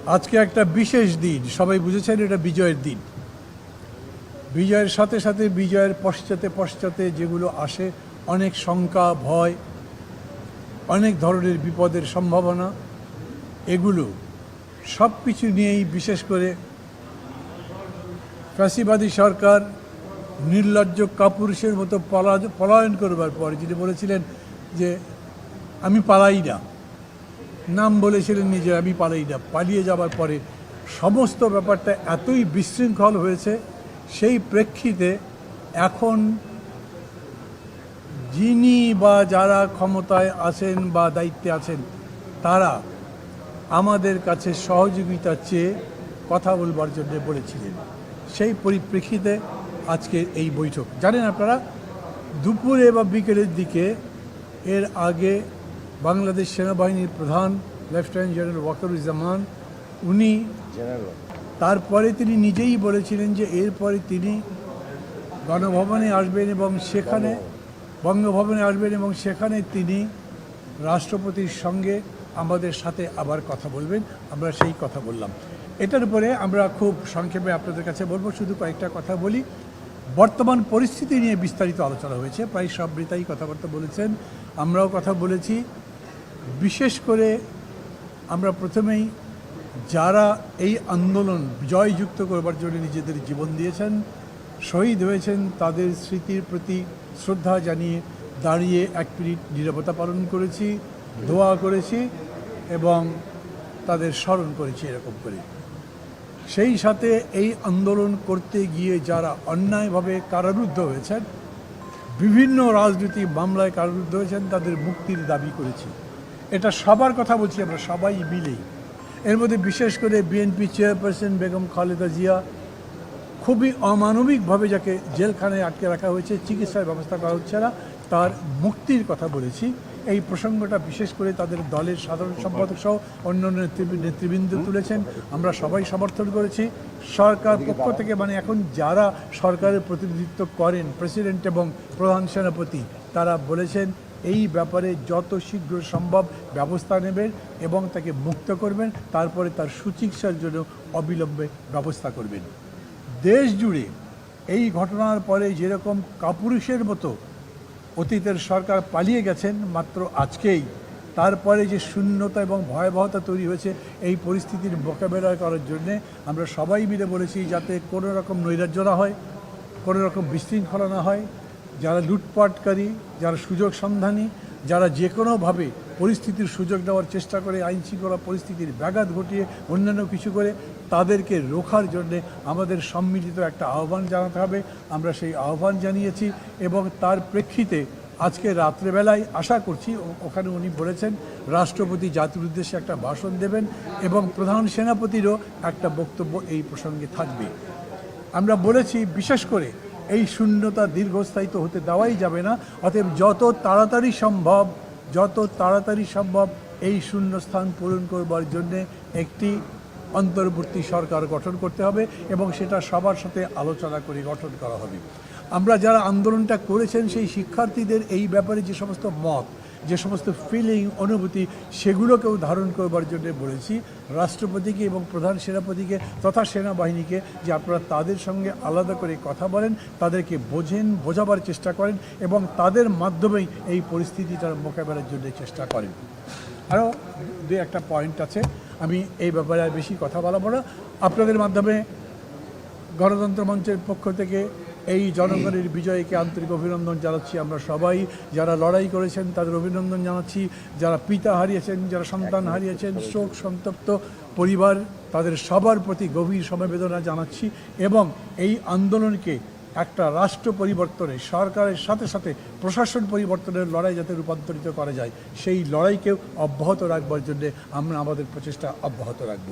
আজকে একটা বিশেষ দিন, সবাই বুঝেছেন এটা বিজয়ের দিন। বিজয়ের সাথে সাথে বিজয়ের পশ্চাতে পশ্চাতে যেগুলো আসে, অনেক শঙ্কা, ভয়, অনেক ধরনের বিপদের সম্ভাবনা, এগুলো সব কিছু নিয়েই বিশেষ করে ফ্যাসিবাদী সরকার নির্লজ্জ কাপুরুষের মতো পলায়ন করবার পর যিনি বলেছিলেন যে আমি পালাই না, নাম বলেছিলেন নিজে আমি পালাই না, পালিয়ে যাবার পরে সমস্ত ব্যাপারটা এতই বিশৃঙ্খল হয়েছে, সেই প্রেক্ষিতে এখন যিনি বা যারা ক্ষমতায় আছেন বা দায়িত্বে আছেন তারা আমাদের কাছে সহযোগিতা চেয়ে কথা বলবার জন্য বলেছিলেন। সেই পরিপ্রেক্ষিতে আজকের এই বৈঠক। জানেন আপনারা, দুপুরে বা বিকেলের দিকে এর আগে বাংলাদেশ সেনাবাহিনীর প্রধান লেফটেন্যান্ট জেনারেল ওয়াকারুজ্জামান উনি তারপরে তিনি নিজেই বলেছিলেন যে এরপরে তিনি গণভবনে আসবেন এবং সেখানে বঙ্গভবনে আসবেন এবং সেখানে তিনি রাষ্ট্রপতির সঙ্গে আমাদের সাথে আবার কথা বলবেন। আমরা সেই কথা বললাম। এটার উপরে আমরা খুব সংক্ষেপে আপনাদের কাছে বলবো, শুধু কয়েকটা কথা বলি। বর্তমান পরিস্থিতি নিয়ে বিস্তারিত আলোচনা হয়েছে, প্রায় সব নেতাই কথাবার্তা বলেছেন, আমরাও কথা বলেছি। বিশেষ করে আমরা প্রথমেই যারা এই আন্দোলন জয়যুক্ত করবার জন্য নিজেদের জীবন দিয়েছেন, শহীদ হয়েছেন, তাদের স্মৃতির প্রতি শ্রদ্ধা জানিয়ে দাঁড়িয়ে 1 মিনিট নীরবতা পালন করেছি, দোয়া করেছি এবং তাদের স্মরণ করেছি এরকম করে। সেই সাথে এই আন্দোলন করতে গিয়ে যারা অন্যায়ভাবে কারারুদ্ধ হয়েছেন, বিভিন্ন রাজনৈতিক মামলায় কারারুদ্ধ হয়েছেন, তাদের মুক্তির দাবি করেছি। এটা সবার কথা বলছি আমরা, সবাই মিলেই। এর মধ্যে বিশেষ করে বিএনপি চেয়ারপারসন বেগম খালেদা জিয়া খুবই অমানবিকভাবে যাকে জেলখানায় আটকে রাখা হয়েছে, চিকিৎসার ব্যবস্থা করা হচ্ছে না, তার মুক্তির কথা বলেছি। এই প্রসঙ্গটা বিশেষ করে তাদের দলের সাধারণ সম্পাদক সহ অন্যান্য নেতৃবৃন্দ তুলেছেন, আমরা সবাই সমর্থন করেছি। সরকার পক্ষ থেকে, মানে এখন যারা সরকারের প্রতিনিধিত্ব করেন, প্রেসিডেন্ট এবং প্রধান সেনাপতি, তারা বলেছেন এই ব্যাপারে যত শীঘ্র সম্ভব ব্যবস্থা নেবেন এবং তাকে মুক্ত করবেন, তারপরে তার সুচিকিৎসার জন্য অবিলম্বে ব্যবস্থা করবেন। দেশ জুড়ে এই ঘটনার পরে যেরকম কাপুরুষের মতো অতীতের সরকার পালিয়ে গেছেন মাত্র আজকেই, তারপরে যে শূন্যতা এবং ভয়াবহতা তৈরি হয়েছে, এই পরিস্থিতির মোকাবেলা করার জন্যে আমরা সবাই মিলে বলেছি যাতে কোনো রকম নৈরাজ্য না হয়, কোনো রকম বিশৃঙ্খলা না হয়। যারা লুটপাটকারী, যারা সুযোগ সন্ধানী, যারা যে কোনোভাবে পরিস্থিতির সুযোগ নেওয়ার চেষ্টা করে, আইন শৃঙ্খলা পরিস্থিতির ব্যাঘাত ঘটিয়ে অন্যান্য কিছু করে, তাদেরকে রোখার জন্যে আমাদের সম্মিলিত একটা আহ্বান জানাতে হবে। আমরা সেই আহ্বান জানিয়েছি এবং তার প্রেক্ষিতে আজকে রাত্রেবেলায় আশা করছি ওখানে উনি বলেছেন রাষ্ট্রপতি জাতির উদ্দেশ্যে একটা ভাষণ দেবেন এবং প্রধান সেনাপতিরও একটা বক্তব্য এই প্রসঙ্গে থাকবে। আমরা বলেছি বিশেষ করে এই শূন্যতা দীর্ঘস্থায়িত হতে দেওয়াই যাবে না, অতএব যত তাড়াতাড়ি সম্ভব এই শূন্যস্থান পূরণ করবার জন্যে একটি অন্তর্বর্তী সরকার গঠন করতে হবে এবং সেটা সবার সাথে আলোচনা করে গঠন করা হবে। আমরা যারা আন্দোলনটা করেছেন সেই শিক্ষার্থীদের এই ব্যাপারে যে সমস্ত মত, যে সমস্ত ফিলিং, অনুভূতি, সেগুলোকেও ধারণ করবার জন্য বলেছি রাষ্ট্রপতিকে এবং প্রধান সেনাপতিকে তথা সেনাবাহিনীকে যে আপনারা তাদের সঙ্গে আলাদা করে কথা বলেন, তাদেরকে বোঝাবার চেষ্টা করেন এবং তাদের মাধ্যমেই এই পরিস্থিতিটার মোকাবেলার জন্য চেষ্টা করেন। আরও 2-1টা পয়েন্ট আছে, আমি এই ব্যাপারে আর বেশি কথা বলবো না। আপনাদের মাধ্যমে গণতন্ত্র মঞ্চের পক্ষ থেকে এই জনগণের বিজয়কে আন্তরিক অভিনন্দন জানাচ্ছি। আমরা সবাই যারা লড়াই করেছেন তাদের অভিনন্দন জানাচ্ছি, যারা পিতা হারিয়েছেন, যারা সন্তান হারিয়েছেন, শোক সন্তপ্ত পরিবার, তাদের সবার প্রতি গভীর সমবেদনা জানাচ্ছি এবং এই আন্দোলনকে একটা রাষ্ট্র পরিবর্তনে, সরকারের সাথে সাথে প্রশাসন পরিবর্তনের লড়াই যাতে রূপান্তরিত করা যায়, সেই লড়াইকেও অব্যাহত রাখবার জন্যে আমরা আমাদের প্রচেষ্টা অব্যাহত রাখব।